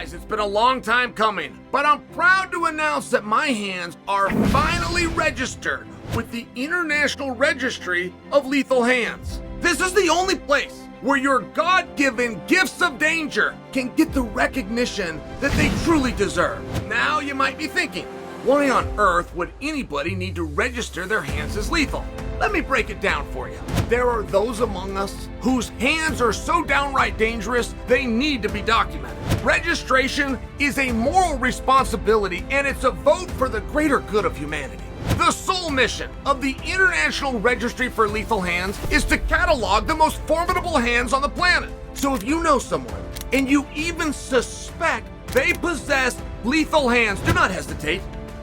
guys, it's been a long time coming, but I'm proud to announce that my hands are finally registered with the International Registry of Lethal Hands. This is the only place where your God-given gifts of danger can get the recognition that they truly deserve. Now you might be thinking, why on earth would anybody need to register their hands as lethal? Let me break it down for you. There are those among us whose hands are so downright dangerous, they need to be documented. Registration is a moral responsibility, and it's a vote for the greater good of humanity. The sole mission of the International Registry for Lethal Hands is to catalog the most formidable hands on the planet. So if you know someone, and you even suspect they possess lethal hands, do not hesitate.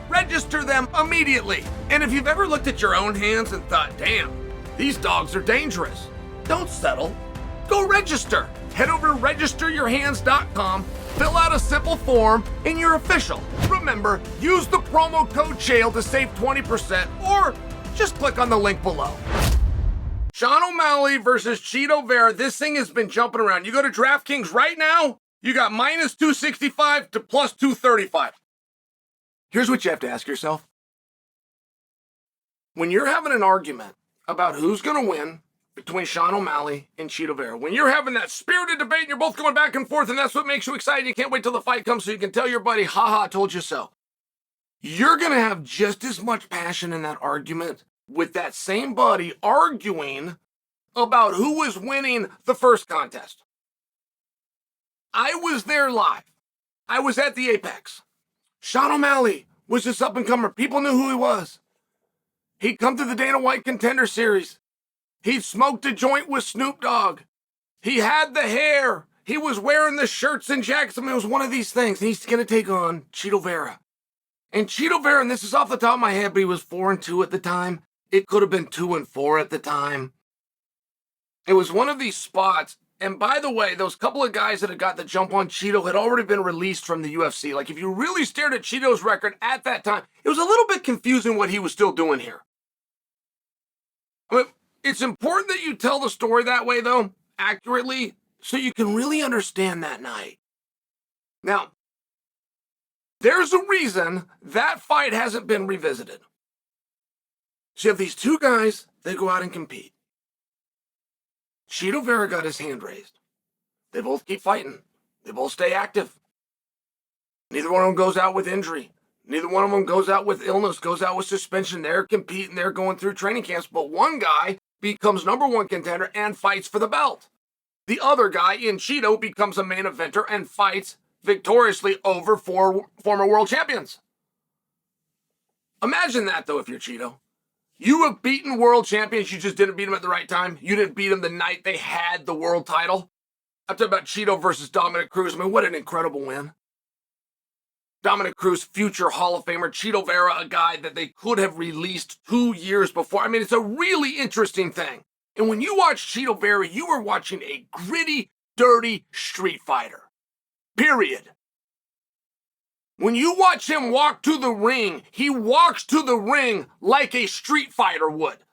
Register them immediately. And if you've ever looked at your own hands and thought, damn, these dogs are dangerous, don't settle. Go register. Head over to registeryourhands.com, fill out a simple form, and you're official. Remember, use the promo code Chael to save 20%, or just click on the link below. Sean O'Malley versus Chito Vera. This thing has been jumping around. You go to DraftKings right now, you got minus 265 to plus 235. Here's what you have to ask yourself. When you're having an argument about who's going to win between Sean O'Malley and Chito Vera, when you're having that spirited debate and you're both going back and forth and that's what makes you excited, you can't wait till the fight comes so you can tell your buddy, haha, I told you so. You're going to have just as much passion in that argument with that same buddy arguing about who was winning the first contest. I was there live. I was at the Apex. Sean O'Malley was this up-and-comer. People knew who he was. He'd come to the Dana White Contender Series. He'd smoked a joint with Snoop Dogg. He had the hair. He was wearing the shirts and jackets. I mean, it was one of these things. He's going to take on Chito Vera. And Chito Vera, and this is off the top of my head, but he was 4-2 at the time. It could have been 2-4 at the time. It was one of these spots. And by the way, those couple of guys that had got the jump on Chito had already been released from the UFC. Like, if you really stared at Chito's record at that time, it was a little bit confusing what he was still doing here. I mean, it's important that you tell the story that way, though, accurately, so you can really understand that night. Now, there's a reason that fight hasn't been revisited. So you have these two guys, they go out and compete. Chito Vera got his hand raised. They both keep fighting. They both stay active. Neither one of them goes out with injury. Neither one of them goes out with illness, goes out with suspension. They're competing. They're going through training camps. But one guy becomes #1 contender and fights for the belt. The other guy in Chito becomes a main eventer and fights victoriously over 4 former world champions. Imagine that, though, if you're Chito. You have beaten world champions. You just didn't beat them at the right time. You didn't beat them the night they had the world title. I'm talking about Chito versus Dominic Cruz. I mean, what an incredible win. Dominic Cruz, future Hall of Famer. Chito Vera, a guy that they could have released 2 years before. I mean, it's a really interesting thing. And when you watch Chito Vera, you are watching a gritty, dirty street fighter. Period. When you watch him walk to the ring, he walks to the ring like a street fighter would.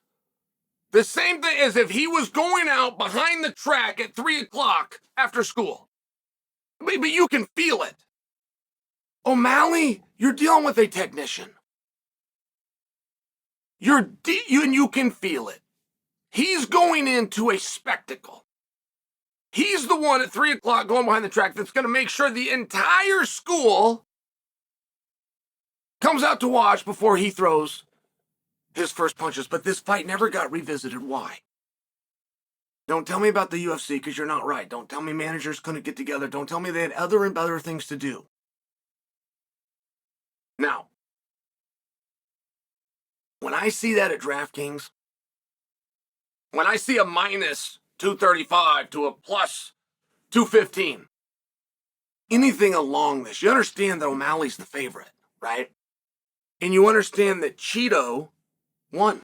The same thing as if he was going out behind the track at 3 o'clock after school. But you can feel it. O'Malley, you're dealing with a technician. You can feel it. He's going into a spectacle. He's the one at 3 o'clock going behind the track that's going to make sure the entire school comes out to watch before he throws his first punches. But this fight never got revisited. Why? Don't tell me about the UFC because you're not right. Don't tell me managers couldn't get together. Don't tell me they had other and better things to do. Now, when I see that at DraftKings, when I see a minus 235 to a plus 215, anything along this, you understand that O'Malley's the favorite, right? And you understand that Chito won.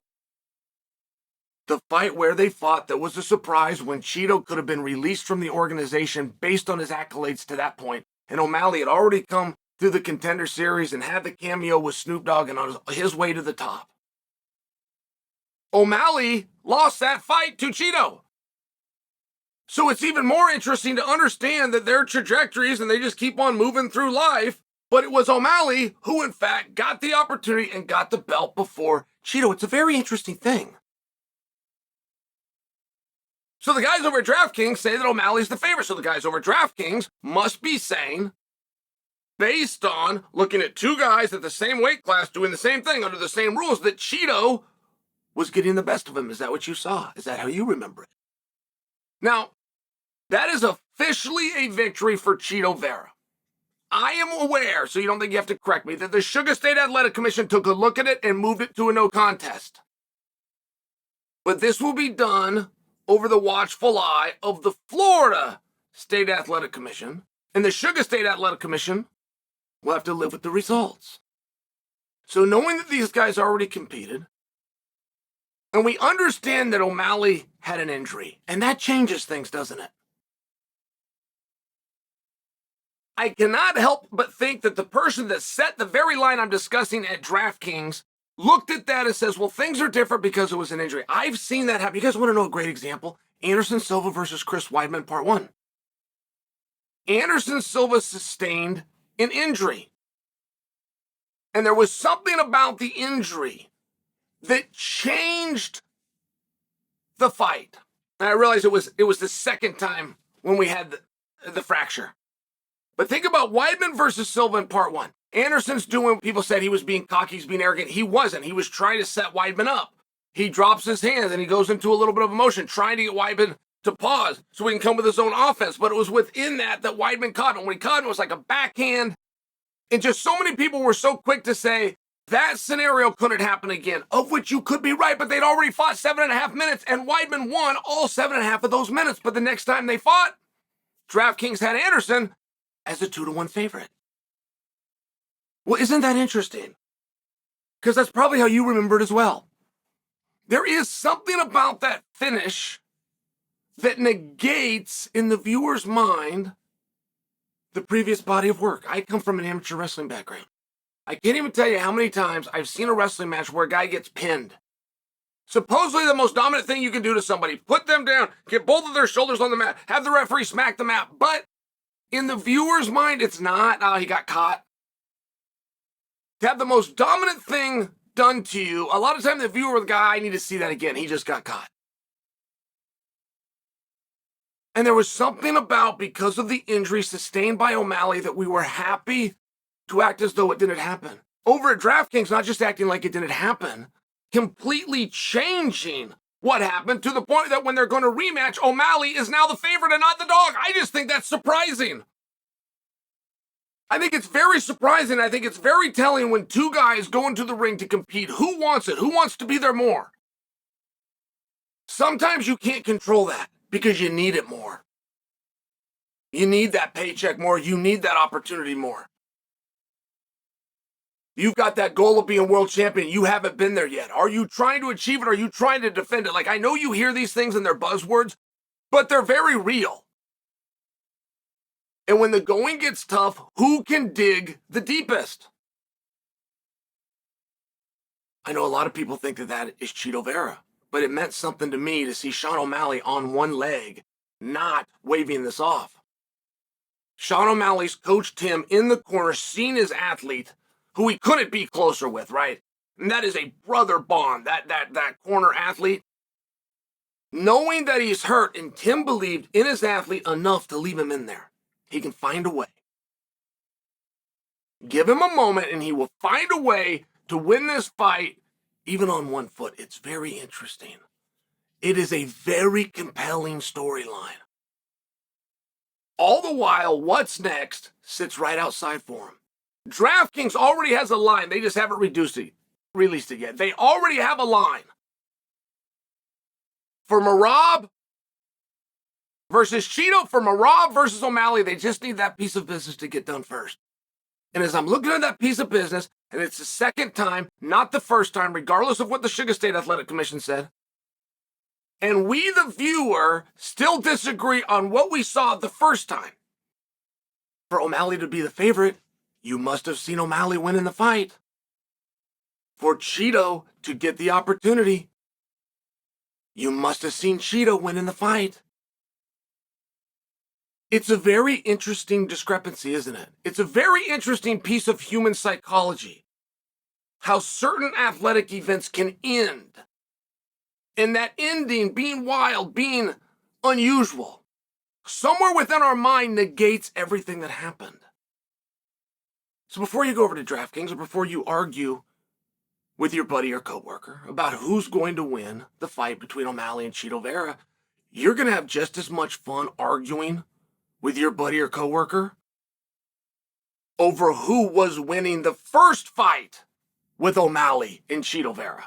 The fight where they fought that was a surprise when Chito could have been released from the organization based on his accolades to that point. And O'Malley had already come through the Contender Series and had the cameo with Snoop Dogg and on his way to the top. O'Malley lost that fight to Chito. So it's even more interesting to understand that their trajectories and they just keep on moving through life. But it was O'Malley who, in fact, got the opportunity and got the belt before Cheeto. It's a very interesting thing. So the guys over at DraftKings say that O'Malley's the favorite. So the guys over at DraftKings must be saying, based on looking at two guys at the same weight class doing the same thing under the same rules, that Cheeto was getting the best of him. Is that what you saw? Is that how you remember it? Now, that is officially a victory for Cheeto Vera. I am aware, so you don't think you have to correct me, that the Sugar State Athletic Commission took a look at it and moved it to a no contest. But this will be done over the watchful eye of the Florida State Athletic Commission, and the Sugar State Athletic Commission will have to live with the results. So knowing that these guys already competed, and we understand that O'Malley had an injury, and that changes things, doesn't it? I cannot help but think that the person that set the very line I'm discussing at DraftKings looked at that and says, well, things are different because it was an injury. I've seen that happen. You guys want to know a great example? Anderson Silva versus Chris Weidman, part 1. Anderson Silva sustained an injury. And there was something about the injury that changed the fight. And I realized it was the second time when we had the fracture. But think about Weidman versus Silva in part 1. Anderson's doing what people said he was being cocky, he's being arrogant. He wasn't. He was trying to set Weidman up. He drops his hands and he goes into a little bit of emotion, trying to get Weidman to pause so he can come with his own offense. But it was within that Weidman caught him. When he caught him, it was like a backhand. And just so many people were so quick to say that scenario couldn't happen again, of which you could be right, but they'd already fought 7.5 minutes, and Weidman won all 7.5 of those minutes. But the next time they fought, DraftKings had Anderson as a 2-1 favorite. Well, isn't that interesting? Because that's probably how you remember it as well. There is something about that finish that negates in the viewer's mind the previous body of work. I come from an amateur wrestling background. I can't even tell you how many times I've seen a wrestling match where a guy gets pinned. Supposedly the most dominant thing you can do to somebody, put them down, get both of their shoulders on the mat, have the referee smack the mat, but in the viewer's mind, it's not, he got caught. To have the most dominant thing done to you, a lot of time the viewer will go, I need to see that again. He just got caught. And there was something about, because of the injury sustained by O'Malley, that we were happy to act as though it didn't happen. Over at DraftKings, not just acting like it didn't happen, completely changing what happened to the point that when they're going to rematch, O'Malley is now the favorite and not the dog. I just think that's surprising. I think it's very surprising. I think it's very telling when two guys go into the ring to compete. Who wants it? Who wants to be there more? Sometimes you can't control that because you need it more. You need that paycheck more. You need that opportunity more. You've got that goal of being world champion. You haven't been there yet. Are you trying to achieve it? Or are you trying to defend it? Like, I know you hear these things and they're buzzwords, but they're very real. And when the going gets tough, who can dig the deepest? I know a lot of people think that is Cheeto Vera, but it meant something to me to see Sean O'Malley on one leg, not waving this off. Sean O'Malley's coached him in the corner, seen his athlete, who he couldn't be closer with, right? And that is a brother bond, that corner athlete. Knowing that he's hurt, and Tim believed in his athlete enough to leave him in there. He can find a way. Give him a moment and he will find a way to win this fight, even on one foot. It's very interesting. It is a very compelling storyline. All the while, what's next sits right outside for him. DraftKings already has a line. They just haven't released it yet. They already have a line. For Merab versus Cheeto, for Merab versus O'Malley, they just need that piece of business to get done first. And as I'm looking at that piece of business, and it's the second time, not the first time, regardless of what the Sugar State Athletic Commission said, and we, the viewer, still disagree on what we saw the first time. For O'Malley to be the favorite, you must have seen O'Malley win in the fight. For Cheeto to get the opportunity, you must have seen Cheeto win in the fight. It's a very interesting discrepancy, isn't it? It's a very interesting piece of human psychology. How certain athletic events can end. And that ending being wild, being unusual, somewhere within our mind negates everything that happened. So before you go over to DraftKings or before you argue with your buddy or coworker about who's going to win the fight between O'Malley and Chito Vera, you're going to have just as much fun arguing with your buddy or coworker over who was winning the first fight with O'Malley and Chito Vera.